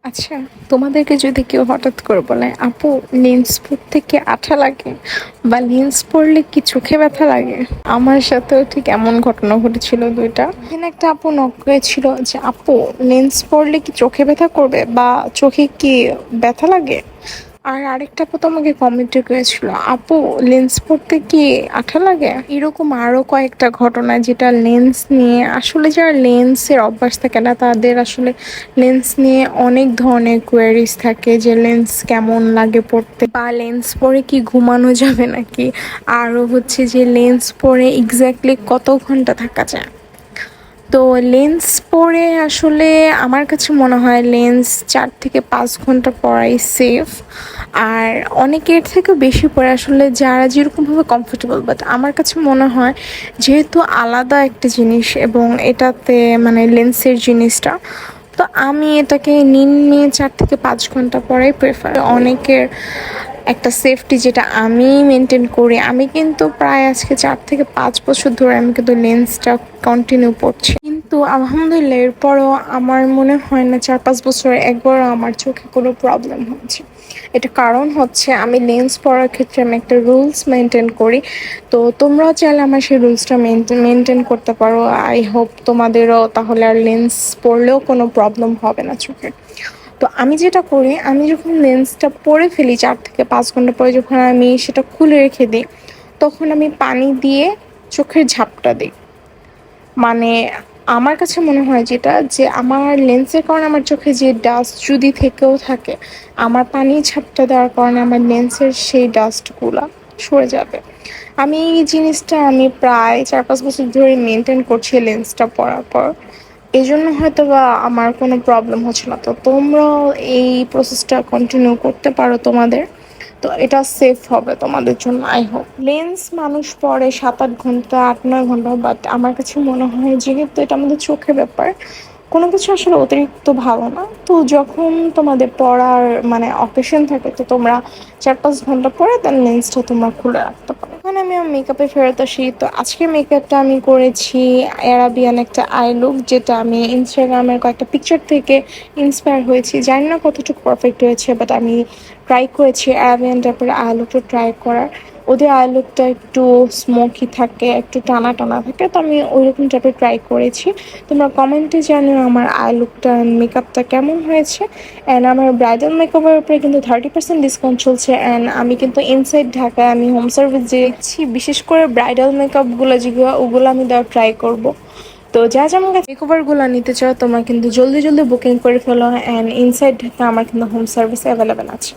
আচ্ছা, তোমাদেরকে যদি কেউ হঠাৎ করে বলে, আপু লেন্স পড়তে কি আঠা লাগে বা লেন্স পড়লে কি চোখে ব্যথা লাগে? আমার সাথেও ঠিক এমন ঘটনা ঘটেছিল দুইটা দিন। একটা আপু নক করেছিল যে, আপু লেন্স পড়লে কি চোখে ব্যথা করবে বা চোখে কি ব্যথা লাগে? আর আরেকটা আপু তো আমাকে কমেন্টে করেছিল, আপু লেন্স পড়তে কি আঠা লাগে? এরকম আরো কয়েকটা ঘটনা, যেটা লেন্স নিয়ে আসলে যারা লেন্সের অভ্যাস থাকে না, তাদের আসলে লেন্স নিয়ে অনেক ধরনের কোয়ারিজ থাকে, যে লেন্স কেমন লাগে পড়তে বা লেন্স পরে কি ঘুমানো যাবে নাকি, আরও হচ্ছে যে লেন্স পরে এক্স্যাক্টলি কত ঘন্টা থাকা যায়। তো লেন্স পরে আসলে আমার কাছে মনে হয় লেন্স 4 থেকে 5 ঘন্টা পরাই সেফ। আর অনেকের থেকেও বেশি পরে আসলে যারা যেরকমভাবে কমফোর্টেবল, বাট আমার কাছে মনে হয় যেহেতু আলাদা একটা জিনিস এবং এটাতে মানে লেন্সের জিনিসটা, তো আমি এটাকে নিম্নে 4 থেকে 5 ঘন্টা পরেই প্রেফার। অনেকের একটা সেফটি যেটা আমি মেনটেন করি, আমি কিন্তু প্রায় আজকে 4 থেকে 5 বছর ধরে আমি কিন্তু লেন্সটা কন্টিনিউ পড়ছি, কিন্তু আলহামদুলিল্লাহ এরপরও আমার মনে হয় না 4-5 বছরে একবারও আমার চোখে কোনো প্রবলেম হচ্ছে। এটা কারণ হচ্ছে আমি লেন্স পরার ক্ষেত্রে আমি একটা রুলস মেনটেন করি। তো তোমরাও চাইলে আমার সেই রুলসটা মেনটেন করতে পারো। আই হোপ তোমাদেরও তাহলে আর লেন্স পরলেও কোনো প্রবলেম হবে না চোখে। তো আমি যেটা করি, আমি যখন লেন্সটা পরে ফেলি 4 থেকে 5 ঘন্টা পরে, যখন আমি সেটা খুলে রেখে দিই, তখন আমি পানি দিয়ে চোখের ঝাপটা দিই। মানে আমার কাছে মনে হয় যেটা, যে আমার লেন্সের কারণে আমার চোখে যে ডাস্ট যদি থেকেও থাকে, আমার পানি ঝাপটা দেওয়ার কারণে আমার লেন্সের সেই ডাস্টগুলো সরে যাবে। আমি এই জিনিসটা আমি প্রায় 4-5 বছর ধরে মেনটেন করছি লেন্সটা পরার পর। এই জন্য হয়তো বা আমার কোনো প্রবলেম হচ্ছে না। তো তোমরাও এই প্রসেসটা কন্টিনিউ করতে পারো তোমাদের। তো এটা সেফ হবে তোমাদের জন্য, আই হোপ। লেন্স মানুষ পরে 7-8 ঘন্টা, 8-9 ঘন্টা, বাট আমার কাছে মনে হয় যেহেতু এটা আমাদের চোখের ব্যাপার, কোনো কিছু আসলে অতিরিক্ত ভালো না। তো যখন তোমাদের পড়ার মানে অকেশন থাকে, তো তোমরা 4-5 ঘন্টা পরে তার লেন্সটা তোমরা খুলে রাখতে পারো। এখন আমি আমার মেকআপে ফেরত আসি। তো আজকে মেকআপটা আমি করেছি অ্যারাবিয়ান একটা আই লুক, যেটা আমি ইনস্টাগ্রামের কয়েকটা পিকচার থেকে ইন্সপায়ার হয়েছি। জানি না কতটুকু পারফেক্ট হয়েছে, বাট আমি ট্রাই করেছি অ্যারাবিয়ান টাইপের আই লুকটা ট্রাই করার। ওদের আই লুকটা একটু স্মোকি থাকে, একটু টানা টানা থাকে, তো আমি ওইরকম টাইপের ট্রাই করেছি। তোমরা কমেন্টে জানিও আমার আই লুকটা মেকআপটা কেমন হয়েছে। অ্যান্ড আমার ব্রাইডাল মেকআপের উপরে কিন্তু 30% ডিসকাউন্ট চলছে। অ্যান্ড আমি কিন্তু ইনসাইড ঢাকায় আমি হোম সার্ভিস দিচ্ছি, বিশেষ করে ব্রাইডাল মেকআপগুলো যেগুলো, ওগুলো আমি দেওয়ার ট্রাই করব। তো যা যা আমার কাছে মেকওভারগুলো নিতে চাও, তোমরা কিন্তু জলদি জলদি বুকিং করে ফেলো। অ্যান্ড ইনসাইড ঢাকা আমার কিন্তু হোম সার্ভিস অ্যাভেলেবেল আছে।